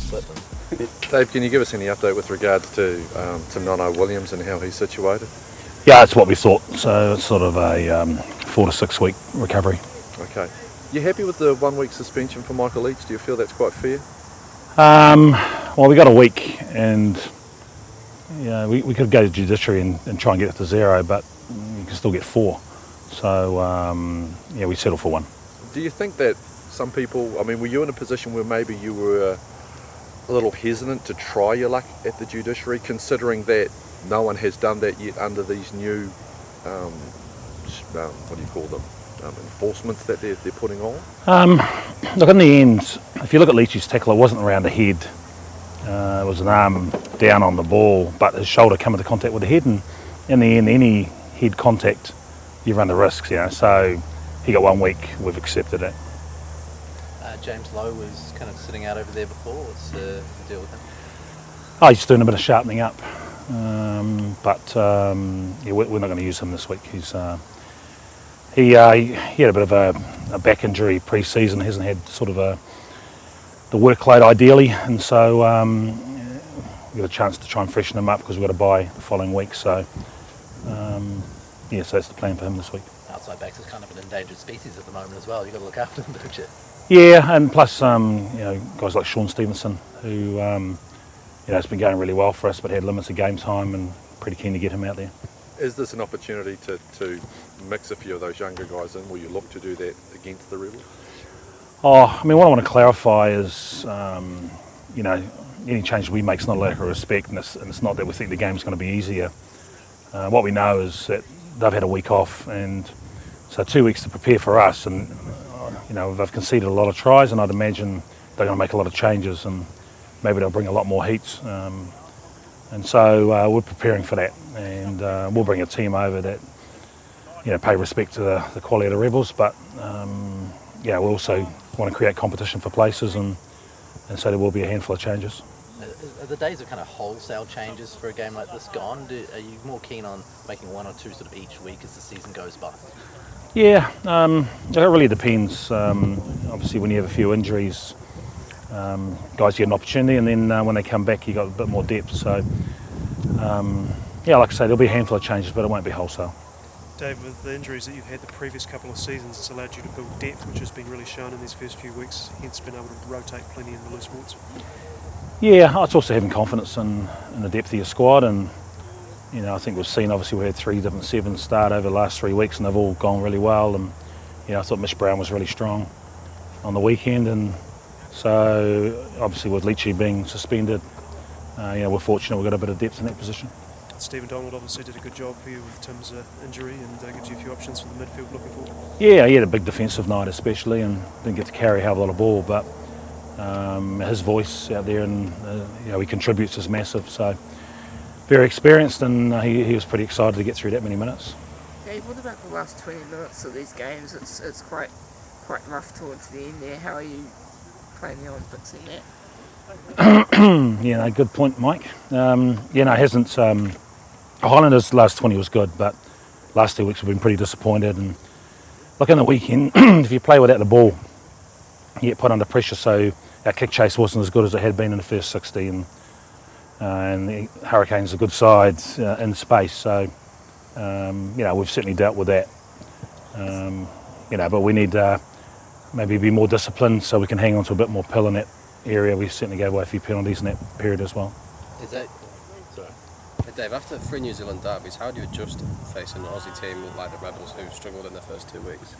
split them. Dave, can you give us any update with regards to Nono Williams and how he's situated? Yeah, that's what we thought. So it's sort of a 4 to 6 week recovery. Okay. You happy with the 1 week suspension for Michael Leach? Do you feel that's quite fair? Well, we got a week, and we could go to judiciary and try and get it to 0, but you can still get 4. So we settled for 1. Do you think that some people, were you in a position where maybe you were a little hesitant to try your luck at the judiciary, considering that no one has done that yet under these new, what do you call them, enforcements that they're putting on? Look, in the end, if you look at Leachy's tackle, it wasn't around the head. It was an arm down on the ball, but his shoulder came into contact with the head, and in the end, any head contact, you run the risks, So he got 1 week, we've accepted it. James Lowe was kind of sitting out over there before. What's the deal with him? Oh, he's doing a bit of sharpening up, but we're not going to use him this week. He had a bit of a back injury pre-season. Hasn't had sort of the workload ideally, and so we got a chance to try and freshen him up because we've got to buy the following week. So so that's the plan for him this week. Outside backs is kind of an endangered species at the moment as well. You've got to look after them, don't you? Yeah, and plus guys like Sean Stevenson, who has been going really well for us, but had limited game time, and pretty keen to get him out there. Is this an opportunity to mix a few of those younger guys in? Will you look to do that against the Rebels? What I want to clarify is, any change we make is not a lack of respect, and it's not that we think the game's going to be easier. What we know is that they've had a week off, and so 2 weeks to prepare for us, and they've conceded a lot of tries, and I'd imagine they're going to make a lot of changes, and maybe they'll bring a lot more heats. And so we're preparing for that, and we'll bring a team over that, pay respect to the quality of the Rebels, but we also want to create competition for places, and so there will be a handful of changes. Are the days of kind of wholesale changes for a game like this gone? Are you more keen on making 1 or 2 sort of each week as the season goes by? Yeah, it really depends. Obviously, when you have a few injuries, guys get an opportunity, and then when they come back, you got a bit more depth. So, like I say, there'll be a handful of changes, but it won't be wholesale. Dave, with the injuries that you've had the previous couple of seasons, it's allowed you to build depth, which has been really shown in these first few weeks, hence been able to rotate plenty in the loose warts. Yeah, it's also having confidence in the depth of your squad, and I think we've seen, obviously we had 3 different 7s start over the last 3 weeks, and they've all gone really well, and I thought Mitch Brown was really strong on the weekend, and so obviously with Leachy being suspended, we're fortunate we've got a bit of depth in that position. Stephen Donald obviously did a good job for you with Tim's injury, and gives you a few options for the midfield looking forward. Yeah, he had a big defensive night especially, and didn't get to carry a hell of a lot of ball, but his voice out there, and he contributes is massive, so very experienced, and he was pretty excited to get through that many minutes. Dave, what about the last 20 minutes of these games? It's quite rough towards the end there. How are you planning on fixing that? Good point, Mike. It hasn't. Highlanders' last 20 was good, but last 2 weeks we've been pretty disappointed. And look, in the weekend, if you play without the ball, you get put under pressure. So our kick chase wasn't as good as it had been in the first 60, and the Hurricanes are a good side in space. So we've certainly dealt with that. But we need maybe be more disciplined so we can hang on to a bit more pill in that area. We certainly gave away a few penalties in that period as well. Dave, after 3 New Zealand derbies, how do you adjust facing an Aussie team like the Rebels who struggled in the first 2 weeks?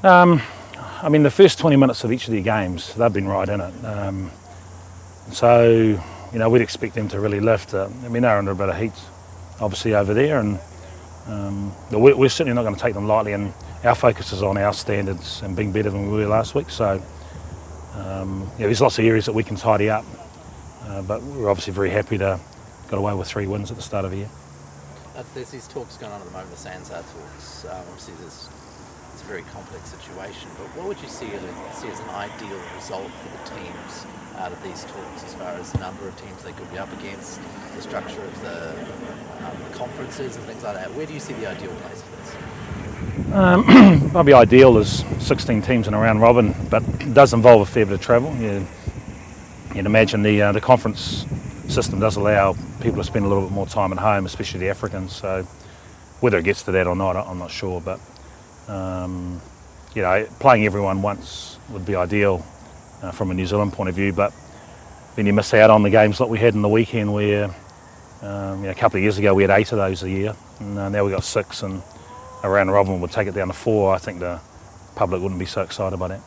The first 20 minutes of each of the games, they've been right in it. So we'd expect them to really lift. They're under a bit of heat, obviously, over there, and we're certainly not going to take them lightly, and our focus is on our standards and being better than we were last week. So there's lots of areas that we can tidy up, but we're obviously very happy to got away with 3 wins at the start of the year. There's these talks going on at the moment, the Sanzar talks. Obviously, it's a very complex situation, but what would you see as an ideal result for the teams out of these talks, as far as the number of teams they could be up against, the structure of the conferences and things like that? Where do you see the ideal place for this? Probably ideal is 16 teams in a round robin, but it does involve a fair bit of travel. you'd imagine the conference system does allow people to spend a little bit more time at home, especially the Africans. So whether it gets to that or not, I'm not sure. But playing everyone once would be ideal from a New Zealand point of view. But then you miss out on the games like we had in the weekend, where a couple of years ago we had 8 of those a year, and now we got 6, and a round robin would take it down to 4. I think the public wouldn't be so excited about that.